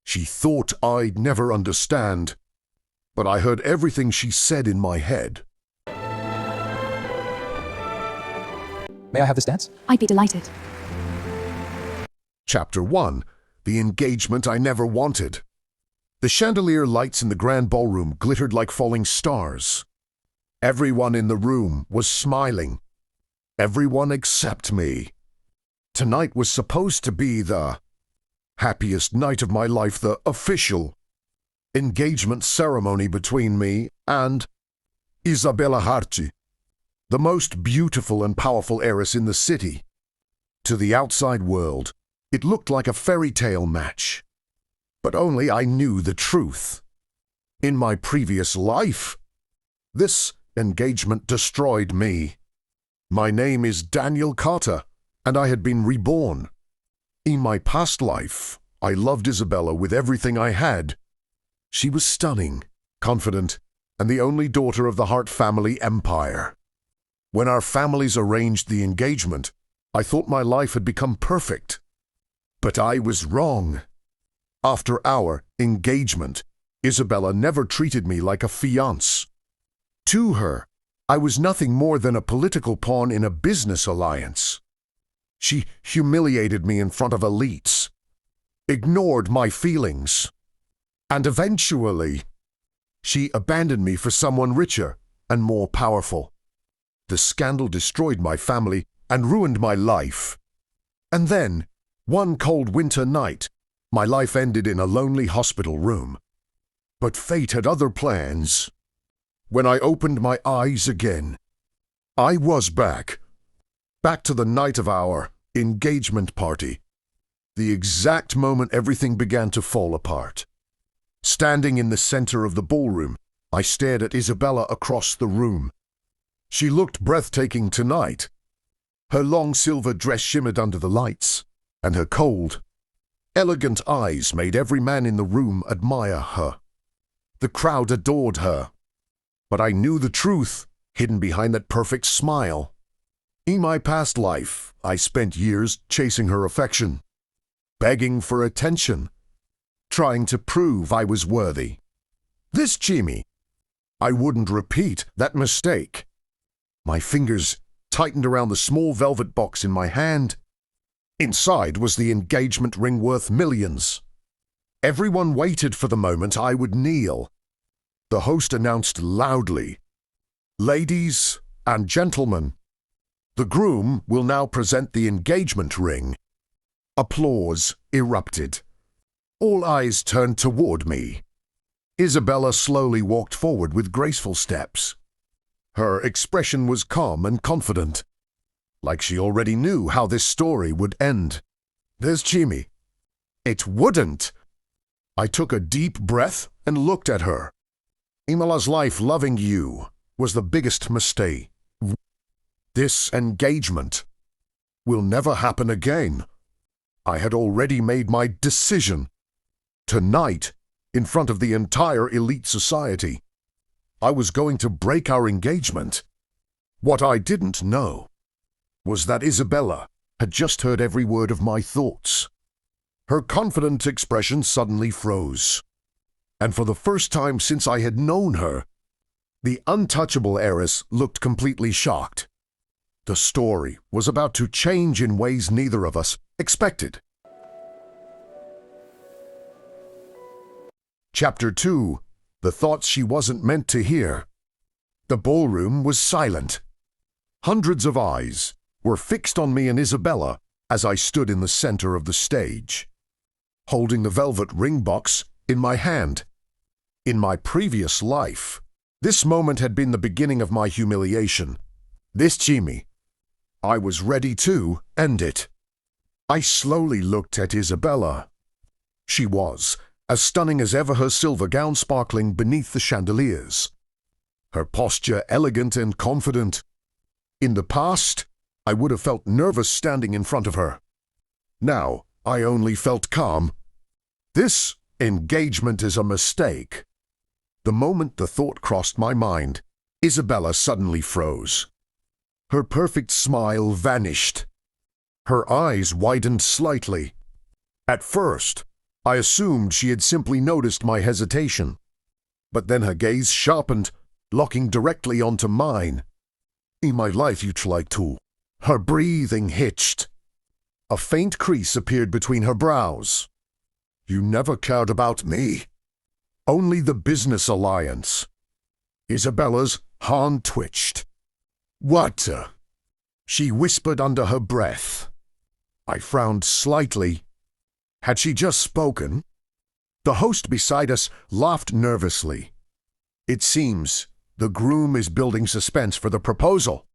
She thought I'd never understand, but I heard everything she said in my head. May I have this dance? I'd be delighted. Chapter 1. The Engagement I Never Wanted. The chandelier lights in the grand ballroom glittered like falling stars. Everyone in the room was smiling. Everyone except me. Tonight was supposed to be the happiest night of my life, the official engagement ceremony between me and Isabella Harci, the most beautiful and powerful heiress in the city. To the outside world, it looked like a fairy tale match. But only I knew the truth. In my previous life, this engagement destroyed me. My name is Daniel Carter, and I had been reborn. In my past life, I loved Isabella with everything I had. She was stunning, confident, and the only daughter of the Hart family empire. When our families arranged the engagement, I thought my life had become perfect. But I was wrong. After our engagement, Isabella never treated me like a fiancé. To her, I was nothing more than a political pawn in a business alliance. She humiliated me in front of elites, ignored my feelings, and eventually, she abandoned me for someone richer and more powerful. The scandal destroyed my family and ruined my life. And then, one cold winter night, my life ended in a lonely hospital room. But fate had other plans. When I opened my eyes again, I was back. Back to the night of our engagement party. The exact moment everything began to fall apart. Standing in the center of the ballroom, I stared at Isabella across the room. She looked breathtaking tonight. Her long silver dress shimmered under the lights, and her cold, elegant eyes made every man in the room admire her. The crowd adored her. But I knew the truth hidden behind that perfect smile. In my past life, I spent years chasing her affection, begging for attention, trying to prove I was worthy. This Jimmy, I wouldn't repeat that mistake. My fingers tightened around the small velvet box in my hand. Inside was the engagement ring worth millions. Everyone waited for the moment I would kneel. The host announced loudly, "Ladies and gentlemen, the groom will now present the engagement ring." Applause erupted. All eyes turned toward me. Isabella slowly walked forward with graceful steps. Her expression was calm and confident, like she already knew how this story would end. There's Jimmy. It wouldn't. I took a deep breath and looked at her. Imala's life loving you was the biggest mistake. This engagement will never happen again. I had already made my decision. Tonight, in front of the entire elite society, I was going to break our engagement. What I didn't know was that Isabella had just heard every word of my thoughts. Her confident expression suddenly froze. And for the first time since I had known her, the untouchable heiress looked completely shocked. The story was about to change in ways neither of us expected. Chapter 2. The Thoughts She Wasn't Meant to Hear. The ballroom was silent. Hundreds of eyes were fixed on me and Isabella as I stood in the center of the stage, holding the velvet ring box in my hand. In my previous life, this moment had been the beginning of my humiliation. This Jimmy, I was ready to end it. I slowly looked at Isabella. She was as stunning as ever, her silver gown sparkling beneath the chandeliers. Her posture elegant and confident. In the past, I would have felt nervous standing in front of her. Now, I only felt calm. This engagement is a mistake. The moment the thought crossed my mind, Isabella suddenly froze. Her perfect smile vanished. Her eyes widened slightly. At first, I assumed she had simply noticed my hesitation. But then her gaze sharpened, locking directly onto mine. In my life you'd like to. Her breathing hitched. A faint crease appeared between her brows. You never cared about me. Only the business alliance. Isabella's hand twitched. What? She whispered under her breath. I frowned slightly. Had she just spoken? The host beside us laughed nervously. It seems the groom is building suspense for the proposal.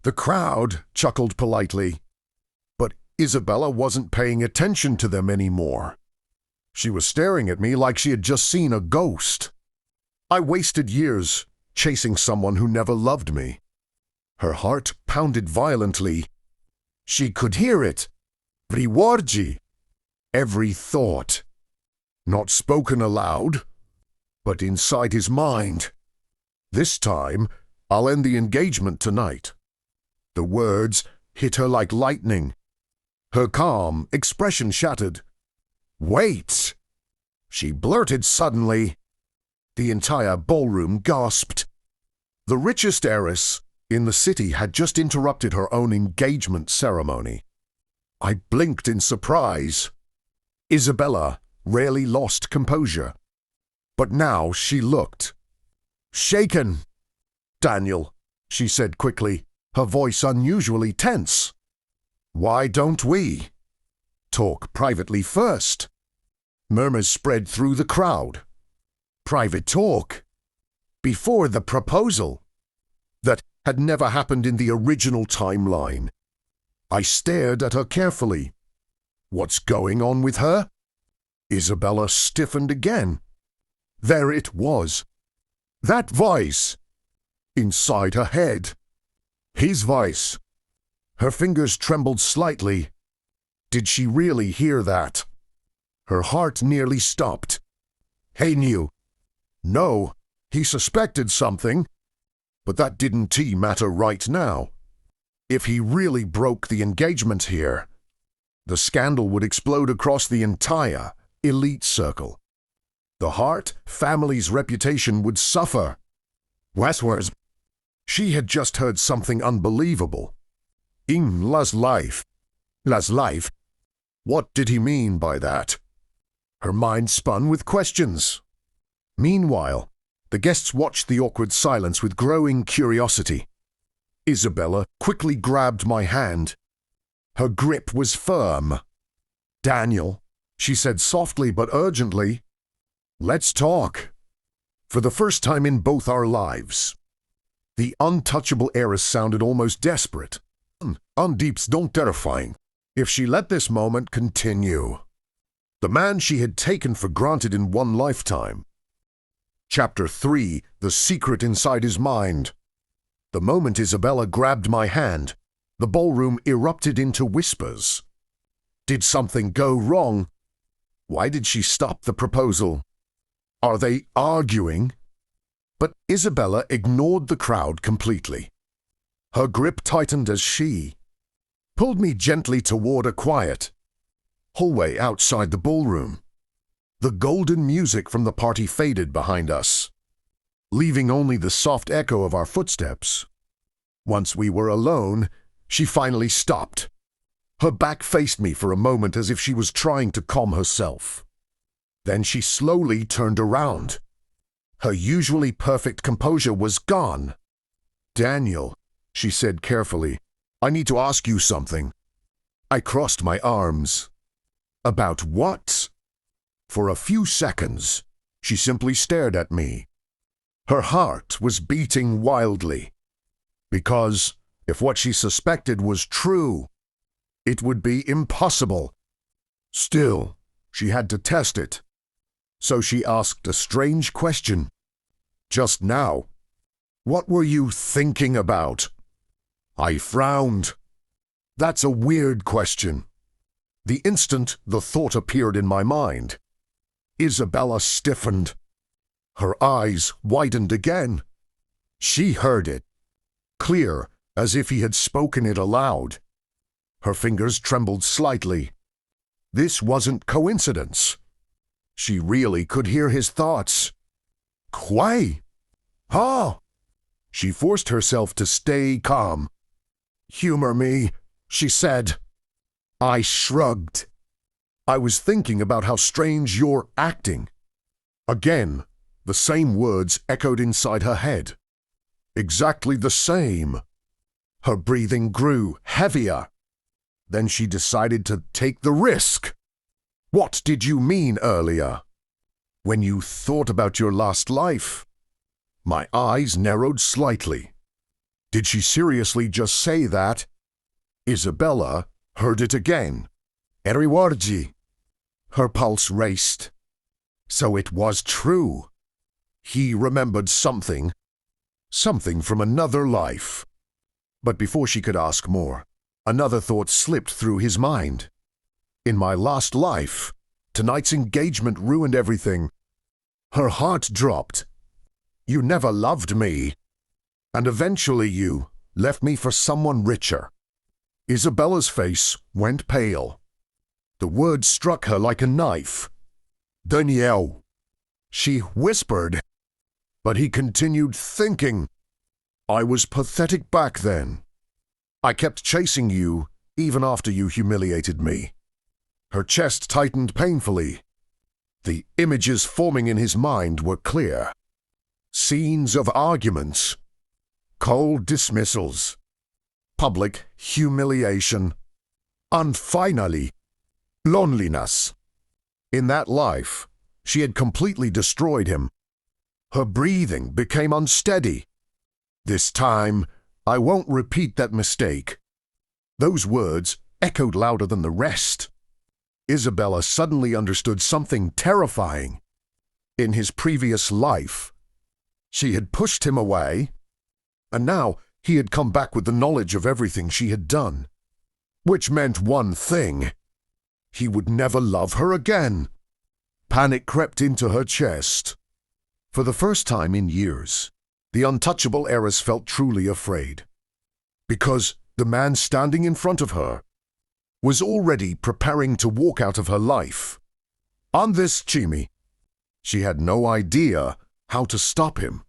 The crowd chuckled politely, but Isabella wasn't paying attention to them anymore. She was staring at me like she had just seen a ghost. I wasted years chasing someone who never loved me. Her heart pounded violently. She could hear it. Riwargi. Every thought. Not spoken aloud, but inside his mind. This time, I'll end the engagement tonight. The words hit her like lightning. Her calm expression shattered. Wait! She blurted suddenly. The entire ballroom gasped. The richest heiress in the city had just interrupted her own engagement ceremony. I blinked in surprise. Isabella rarely lost composure. But now she looked shaken. Daniel, she said quickly, her voice unusually tense. Why don't we talk privately first? Murmurs spread through the crowd. Private talk? Before the proposal? That had never happened in the original timeline. I stared at her carefully. What's going on with her? Isabella stiffened again. There it was. That voice. Inside her head. His voice. Her fingers trembled slightly. Did she really hear that? Her heart nearly stopped. He knew. No, he suspected something. But that didn't matter right now. If he really broke the engagement here, the scandal would explode across the entire elite circle. The Hart family's reputation would suffer. Westwards, she had just heard something unbelievable. In La's life. La's life? What did he mean by that? Her mind spun with questions. Meanwhile, the guests watched the awkward silence with growing curiosity. Isabella quickly grabbed my hand. Her grip was firm. Daniel, she said softly but urgently, let's talk. For the first time in both our lives. The untouchable heiress sounded almost desperate. Undeep's don't terrifying. If she let this moment continue. The man she had taken for granted in one lifetime. Chapter 3, The Secret Inside His Mind. The moment Isabella grabbed my hand, the ballroom erupted into whispers. Did something go wrong? Why did she stop the proposal? Are they arguing? But Isabella ignored the crowd completely. Her grip tightened as she pulled me gently toward a quiet hallway outside the ballroom. The golden music from the party faded behind us, leaving only the soft echo of our footsteps. Once we were alone, she finally stopped. Her back faced me for a moment as if she was trying to calm herself. Then she slowly turned around. Her usually perfect composure was gone. Daniel, she said carefully, I need to ask you something. I crossed my arms. About what? For a few seconds, she simply stared at me. Her heart was beating wildly. Because if what she suspected was true, it would be impossible. Still, she had to test it. So she asked a strange question. Just now, what were you thinking about? I frowned. That's a weird question. The instant the thought appeared in my mind, Isabella stiffened. Her eyes widened again. She heard it, clear as if he had spoken it aloud. Her fingers trembled slightly. This wasn't coincidence. She really could hear his thoughts. Quay? Ha! She forced herself to stay calm. Humor me, she said. I shrugged. I was thinking about how strange you're acting. Again, the same words echoed inside her head. Exactly the same. Her breathing grew heavier. Then she decided to take the risk. What did you mean earlier? When you thought about your last life? My eyes narrowed slightly. Did she seriously just say that? Isabella heard it again. Reborn. Her pulse raced. So it was true. He remembered something. Something from another life. But before she could ask more, another thought slipped through his mind. In my last life, tonight's engagement ruined everything. Her heart dropped. You never loved me. And eventually you left me for someone richer. Isabella's face went pale. The words struck her like a knife. Danielle, she whispered. But he continued thinking. I was pathetic back then. I kept chasing you even after you humiliated me. Her chest tightened painfully. The images forming in his mind were clear. Scenes of arguments, cold dismissals, public humiliation, and finally, loneliness. In that life, she had completely destroyed him. Her breathing became unsteady. This time, I won't repeat that mistake. Those words echoed louder than the rest. Isabella suddenly understood something terrifying. In his previous life, she had pushed him away, and now he had come back with the knowledge of everything she had done, which meant one thing. He would never love her again. Panic crept into her chest. For the first time in years, the untouchable heiress felt truly afraid, because the man standing in front of her was already preparing to walk out of her life. On this Chimi, she had no idea how to stop him.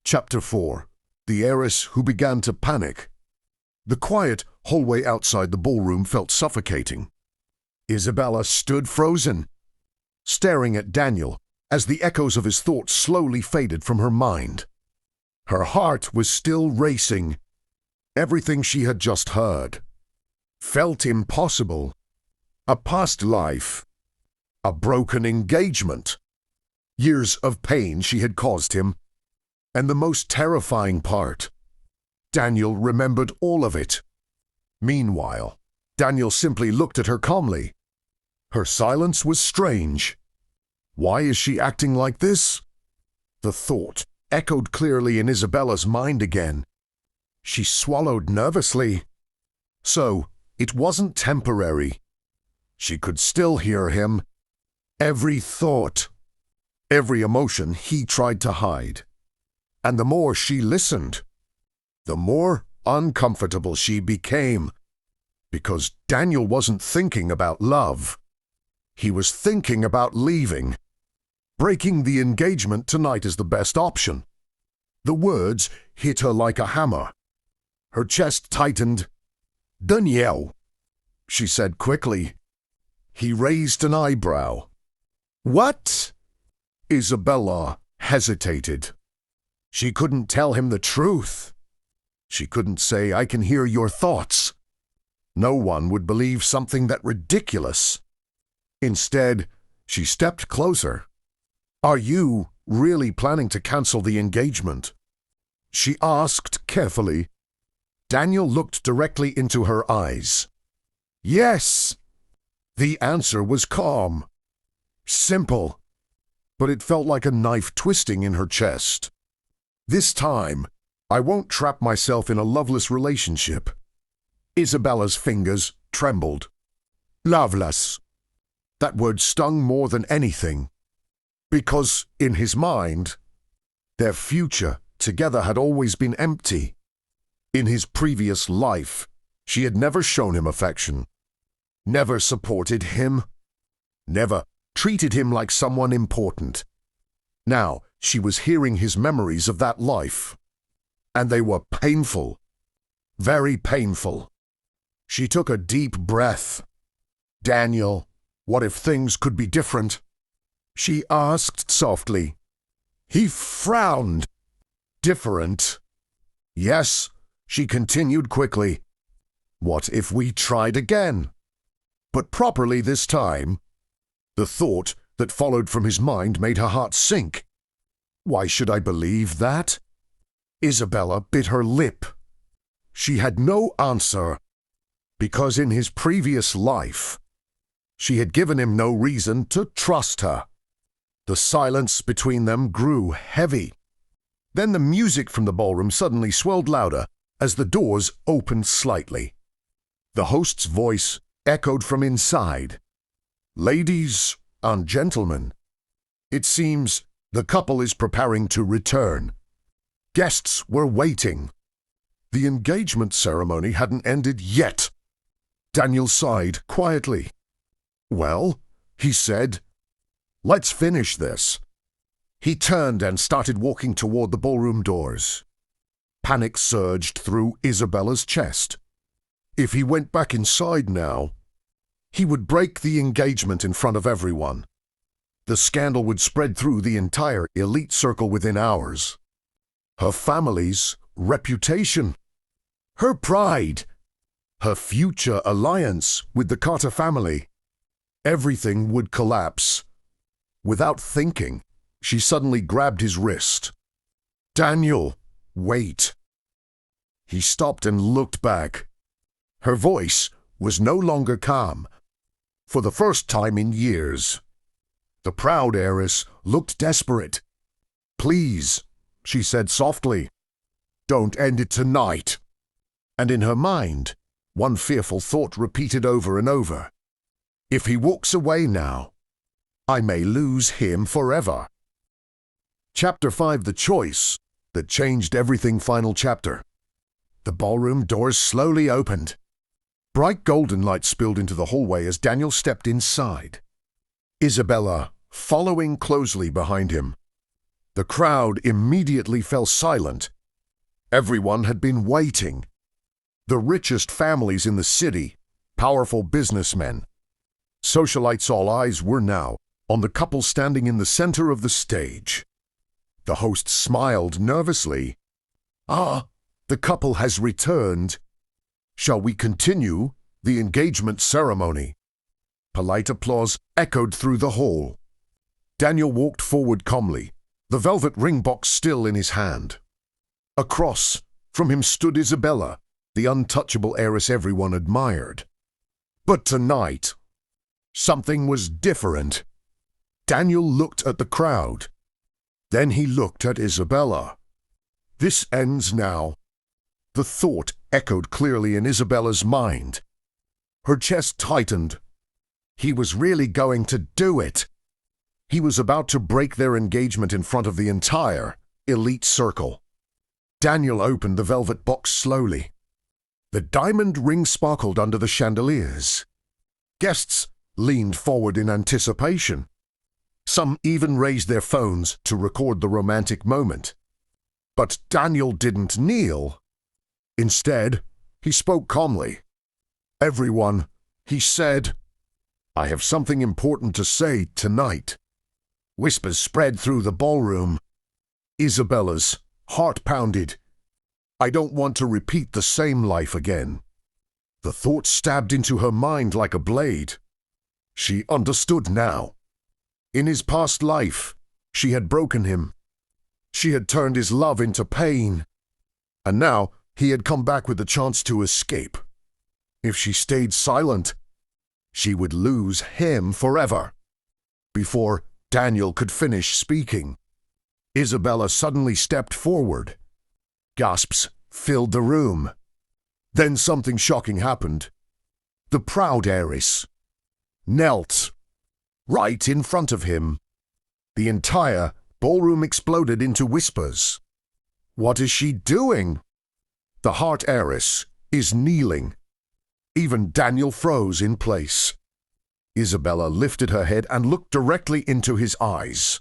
Chapter 4. The Heiress Who Began to Panic. The quiet hallway outside the ballroom felt suffocating. Isabella stood frozen, staring at Daniel as the echoes of his thoughts slowly faded from her mind. Her heart was still racing. Everything she had just heard felt impossible. A past life, a broken engagement, years of pain she had caused him, and the most terrifying part, Daniel remembered all of it. Meanwhile, Daniel simply looked at her calmly. Her silence was strange. Why is she acting like this? The thought echoed clearly in Isabella's mind again. She swallowed nervously. So, it wasn't temporary. She could still hear him. Every thought, every emotion he tried to hide. And the more she listened, the more uncomfortable she became. Because Daniel wasn't thinking about love. He was thinking about leaving. Breaking the engagement tonight is the best option. The words hit her like a hammer. Her chest tightened. Danielle, she said quickly. He raised an eyebrow. What? Isabella hesitated. She couldn't tell him the truth. She couldn't say, I can hear your thoughts. No one would believe something that ridiculous. Instead, she stepped closer. Are you really planning to cancel the engagement? She asked carefully. Daniel looked directly into her eyes. Yes. The answer was calm. Simple. But it felt like a knife twisting in her chest. This time, I won't trap myself in a loveless relationship. Isabella's fingers trembled. Loveless. That word stung more than anything. Because, in his mind, their future together had always been empty. In his previous life, she had never shown him affection, never supported him, never treated him like someone important. Now she was hearing his memories of that life, and they were painful, very painful. She took a deep breath. "Daniel, what if things could be different?" she asked softly. He frowned. "Different?" "Yes," she continued quickly. "What if we tried again? But properly this time?" The thought that followed from his mind made her heart sink. Why should I believe that? Isabella bit her lip. She had no answer, because in his previous life, she had given him no reason to trust her. The silence between them grew heavy. Then the music from the ballroom suddenly swelled louder as the doors opened slightly. The host's voice echoed from inside. "Ladies and gentlemen, it seems the couple is preparing to return. Guests were waiting." The engagement ceremony hadn't ended yet. Daniel sighed quietly. "Well," he said, "let's finish this." He turned and started walking toward the ballroom doors. Panic surged through Isabella's chest. If he went back inside now, he would break the engagement in front of everyone. The scandal would spread through the entire elite circle within hours. Her family's reputation, her pride, her future alliance with the Carter family. Everything would collapse. Without thinking, she suddenly grabbed his wrist. "Daniel, wait." He stopped and looked back. Her voice was no longer calm. For the first time in years, the proud heiress looked desperate. "Please," she said softly, "don't end it tonight." And in her mind, one fearful thought repeated over and over. If he walks away now, I may lose him forever. Chapter 5, The Choice That Changed Everything. Final chapter. The ballroom doors slowly opened. Bright golden light spilled into the hallway as Daniel stepped inside, Isabella following closely behind him. The crowd immediately fell silent. Everyone had been waiting. The richest families in the city, powerful businessmen, socialites, all eyes were now on the couple standing in the center of the stage. The host smiled nervously. "Ah, the couple has returned. Shall we continue the engagement ceremony?" Polite applause echoed through the hall. Daniel walked forward calmly, the velvet ring box still in his hand. Across from him stood Isabella, the untouchable heiress everyone admired. But tonight, something was different. Daniel looked at the crowd. Then he looked at Isabella. "This ends now." The thought echoed clearly in Isabella's mind. Her chest tightened. He was really going to do it. He was about to break their engagement in front of the entire elite circle. Daniel opened the velvet box slowly. The diamond ring sparkled under the chandeliers. Guests leaned forward in anticipation. Some even raised their phones to record the romantic moment. But Daniel didn't kneel. Instead, he spoke calmly. "Everyone," he said, "I have something important to say tonight." Whispers spread through the ballroom. Isabella's heart pounded. "I don't want to repeat the same life again." The thought stabbed into her mind like a blade. She understood now. In his past life, she had broken him. She had turned his love into pain. And now he had come back with the chance to escape. If she stayed silent, she would lose him forever. Before Daniel could finish speaking, Isabella suddenly stepped forward. Gasps filled the room. Then something shocking happened. The proud heiress knelt right in front of him. The entire ballroom exploded into whispers. "What is she doing?" The heart heiress is kneeling. Even Daniel froze in place. Isabella lifted her head and looked directly into his eyes.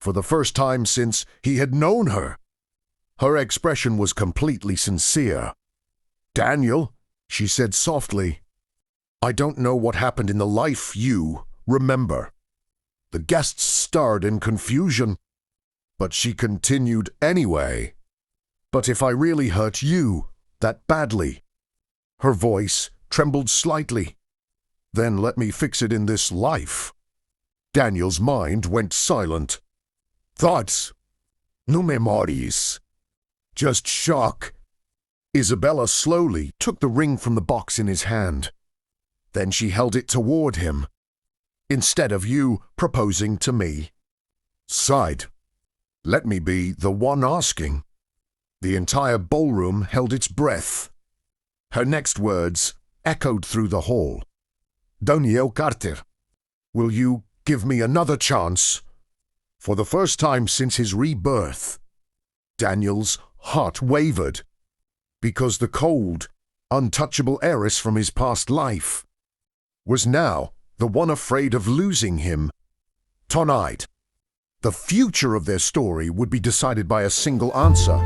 For the first time since he had known her, her expression was completely sincere. "Daniel," she said softly, "I don't know what happened in the life you remember." The guests stared in confusion, but she continued anyway. "But if I really hurt you that badly," her voice trembled slightly, "then let me fix it in this life." Daniel's mind went silent. Thoughts, no memories, just shock. Isabella slowly took the ring from the box in his hand. Then she held it toward him. "Instead of you proposing to me," sighed. "Let me be the one asking." The entire ballroom held its breath. Her next words echoed through the hall. "Daniel Carter, will you give me another chance?" For the first time since his rebirth, Daniel's heart wavered, because the cold, untouchable heiress from his past life was now the one afraid of losing him. Tonight, the future of their story would be decided by a single answer.